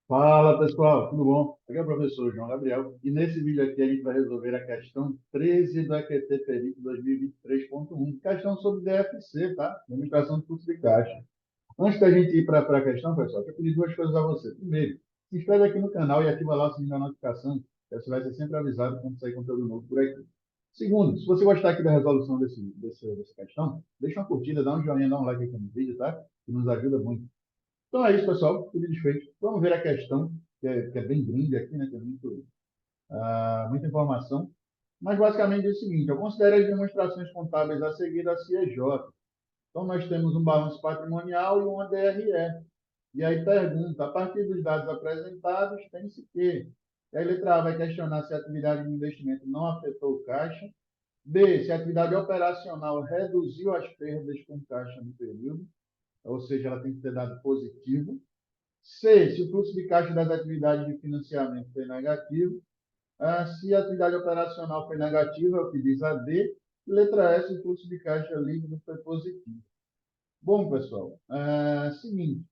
Fala pessoal, tudo bom? Aqui é o professor João Gabriel e nesse vídeo aqui a gente vai resolver a questão 13 do EQT Perito 2023.1, questão sobre DFC, tá? Demonstração de fluxo de caixa. Antes da gente ir para a questão, pessoal, eu quero pedir duas coisas a você. Primeiro, se inscreve aqui no canal e ativa lá o sininho da notificação, que você vai ser sempre avisado quando sair conteúdo novo por aqui. Segundo, se você gostar aqui da resolução dessa questão, deixa uma curtida, dá um joinha, dá um like aqui no vídeo, tá? Que nos ajuda muito. Então é isso, pessoal. Tudo desfeito. Vamos ver a questão, que é bem grande aqui, né? Tem muita informação. Mas basicamente é o seguinte: eu considero as demonstrações contábeis a seguir da CIEJ. Então nós temos um balanço patrimonial e uma DRE. E aí pergunta, a partir dos dados apresentados, tem-se que. E aí, letra A vai questionar se a atividade de investimento não afetou o caixa. B, se a atividade operacional reduziu as perdas com caixa no período, ou seja, ela tem que ter dado positivo. C, se o fluxo de caixa das atividades de financiamento foi negativo. Se a atividade operacional foi negativa, é o que diz a D. Letra S, o fluxo de caixa líquido foi positivo. Bom, pessoal, seguinte,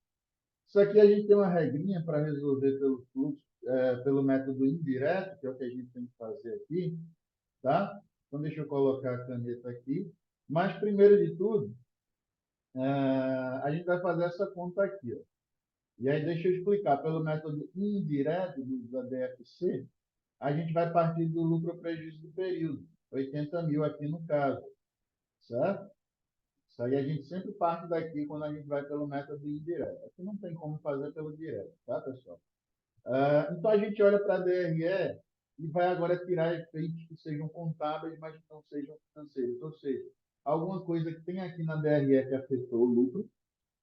isso aqui a gente tem uma regrinha para resolver pelo fluxo, pelo método indireto, que é o que a gente tem que fazer aqui, tá? Então, deixa eu colocar a caneta aqui. Mas, primeiro de tudo, a gente vai fazer essa conta aqui, ó. E aí, deixa eu explicar. Pelo método indireto da DFC, a gente vai partir do lucro ou prejuízo do período, 80 mil aqui no caso, certo? Isso aí a gente sempre parte daqui quando a gente vai pelo método indireto. Aqui não tem como fazer pelo direto, tá, pessoal? Então, a gente olha para a DRE e vai agora tirar efeitos que sejam contábeis, mas que não sejam financeiros. Ou seja, alguma coisa que tem aqui na DRE que afetou o lucro,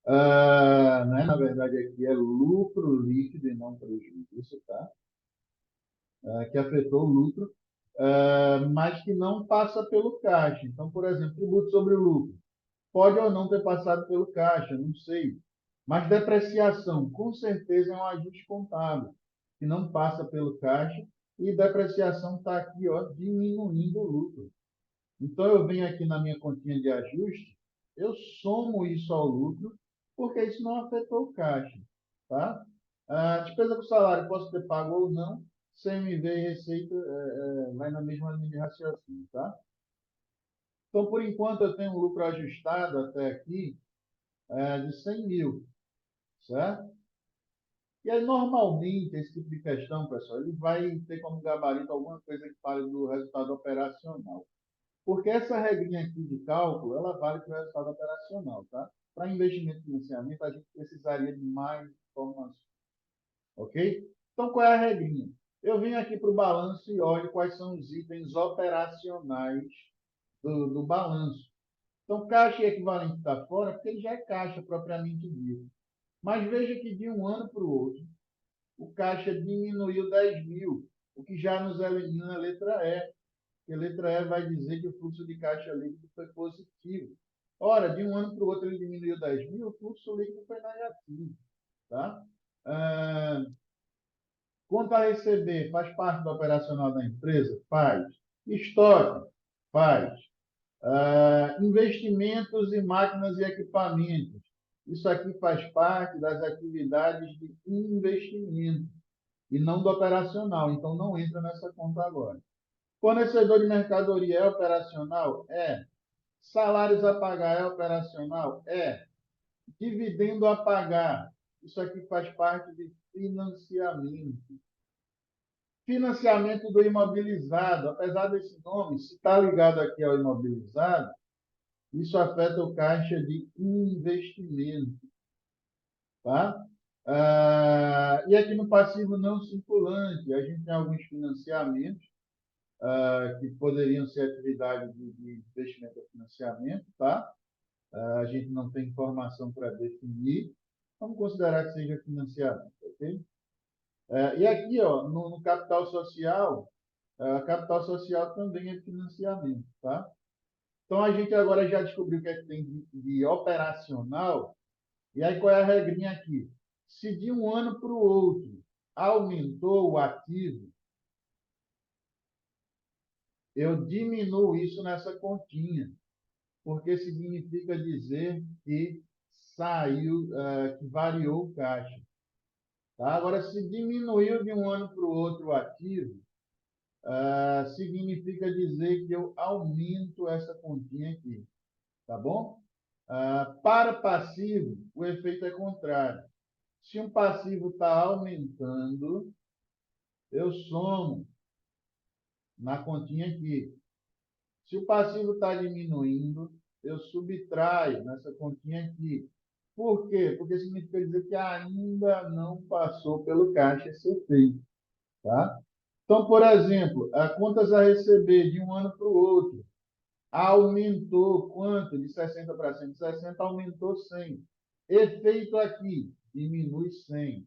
né? Na verdade, aqui é lucro líquido e não prejuízo, tá? Que afetou o lucro, mas que não passa pelo caixa. Então, por exemplo, tributo sobre o lucro. Pode ou não ter passado pelo caixa, não sei. Mas depreciação, com certeza, é um ajuste contábil, que não passa pelo caixa, e depreciação está aqui, ó, diminuindo o lucro. Então, eu venho aqui na minha continha de ajuste, eu somo isso ao lucro, porque isso não afetou o caixa. Tá? Despesa com salário, posso ter pago ou não, CMV e receita vai na mesma linha de raciocínio. Tá? Então, por enquanto, eu tenho um lucro ajustado até aqui de 100 mil. Certo? E aí, normalmente, esse tipo de questão, pessoal, ele vai ter como gabarito alguma coisa que fale do resultado operacional. Porque essa regrinha aqui de cálculo, ela vale para o resultado operacional, tá? Para investimento e financiamento, a gente precisaria de mais informações, ok? Então, qual é a regrinha? Eu venho aqui para o balanço e olho quais são os itens operacionais do balanço. Então, caixa e equivalente está fora, porque ele já é caixa propriamente dito. Mas veja que de um ano para o outro, o caixa diminuiu 10 mil, o que já nos elimina a letra E. Porque a letra E vai dizer que o fluxo de caixa líquido foi positivo. Ora, de um ano para o outro ele diminuiu 10 mil, o fluxo líquido foi negativo. Tá? Ah, Conta a receber faz parte do operacional da empresa? Faz. Estoque? Faz. Investimentos em máquinas e equipamentos. Isso aqui faz parte das atividades de investimento e não do operacional, então não entra nessa conta agora. Fornecedor de mercadoria é operacional? É. Salários a pagar é operacional? É. Dividendo a pagar. Isso aqui faz parte de financiamento. Financiamento do imobilizado. Apesar desse nome, se está ligado aqui ao imobilizado, isso afeta o caixa de investimento. Tá? E aqui no passivo não circulante, a gente tem alguns financiamentos que poderiam ser atividade de investimento ou financiamento, tá? A gente não tem informação para definir, vamos considerar que seja financiamento, ok? E aqui, ó, no capital social também é financiamento, tá? Então, a gente agora já descobriu o que é que tem de operacional, e aí qual é a regrinha aqui? Se de um ano para o outro aumentou o ativo, eu diminuo isso nessa continha, porque significa dizer que saiu, que variou o caixa. Tá? Agora, se diminuiu de um ano para o outro o ativo, significa dizer que eu aumento essa continha aqui. Tá bom? Para passivo, o efeito é contrário. Se um passivo está aumentando, eu somo na continha aqui. Se o passivo está diminuindo, eu subtraio nessa continha aqui. Por quê? Porque significa dizer que ainda não passou pelo caixa esse efeito. Tá? Então, por exemplo, a contas a receber de um ano para o outro aumentou quanto? De 60 para 160, aumentou 100. Efeito aqui, diminui 100.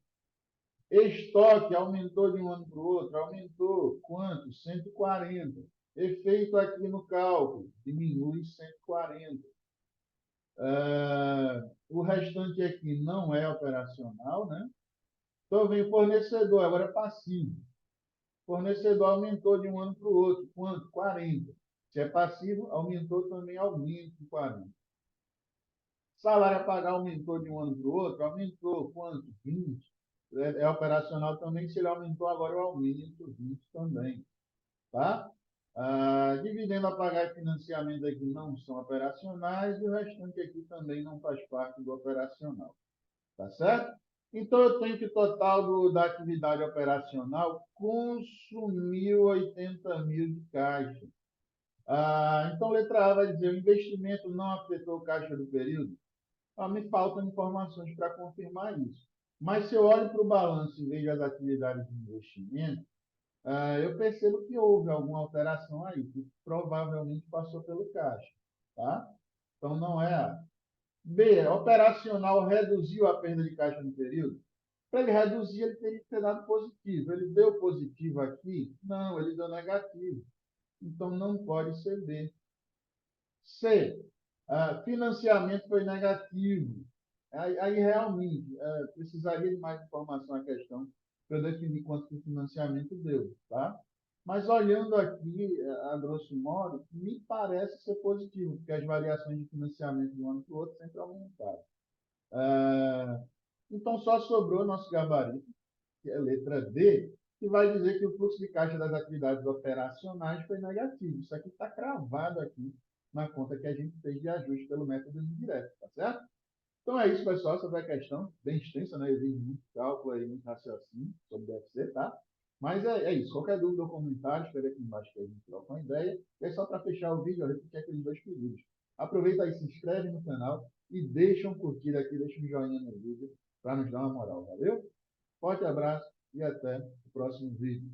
Estoque aumentou de um ano para o outro, aumentou quanto? 140. Efeito aqui no cálculo, diminui 140. O restante aqui não é operacional, né? Então, vem fornecedor, agora é passivo. Fornecedor aumentou de um ano para o outro, quanto? 40. Se é passivo, aumentou também, aumento de 40. Salário a pagar aumentou de um ano para o outro, aumentou quanto? 20. É operacional também, se ele aumentou, agora eu aumento 20 também. Tá? Dividendo a pagar e financiamento aqui não são operacionais e o restante aqui também não faz parte do operacional. Tá certo? Então, eu tenho que o total da atividade operacional consumiu 80 mil de caixa. Então, letra A vai dizer, o investimento não afetou o caixa do período? Me faltam informações para confirmar isso. Mas se eu olho para o balanço e vejo as atividades de investimento, eu percebo que houve alguma alteração aí, que provavelmente passou pelo caixa. Tá? Então, não é A. B, operacional reduziu a perda de caixa no período? Para ele reduzir, ele teria que ter dado positivo. Ele deu positivo aqui? Não, ele deu negativo. Então, não pode ser B. C, financiamento foi negativo. Aí realmente, precisaria de mais informação na questão para eu definir quanto que o financiamento deu. Tá? Mas olhando aqui, a grosso modo, me parece ser positivo, porque as variações de financiamento de um ano para o outro sempre aumentaram. Então, só sobrou nosso gabarito, que é a letra D, que vai dizer que o fluxo de caixa das atividades operacionais foi negativo. Isso aqui está cravado aqui na conta que a gente fez de ajuste pelo método indireto, tá certo? Então é isso, pessoal, sobre a questão, bem extensa, né? Exige muito cálculo aí, muito raciocínio sobre DFC, tá? Mas é isso. Qualquer dúvida ou comentário, escreve aqui embaixo que a gente troca uma ideia. E é só para fechar o vídeo, eu repetir aqueles dois pedidos. Aproveita aí, se inscreve no canal e deixa um curtir aqui, deixa um joinha no vídeo para nos dar uma moral, valeu? Forte abraço e até o próximo vídeo.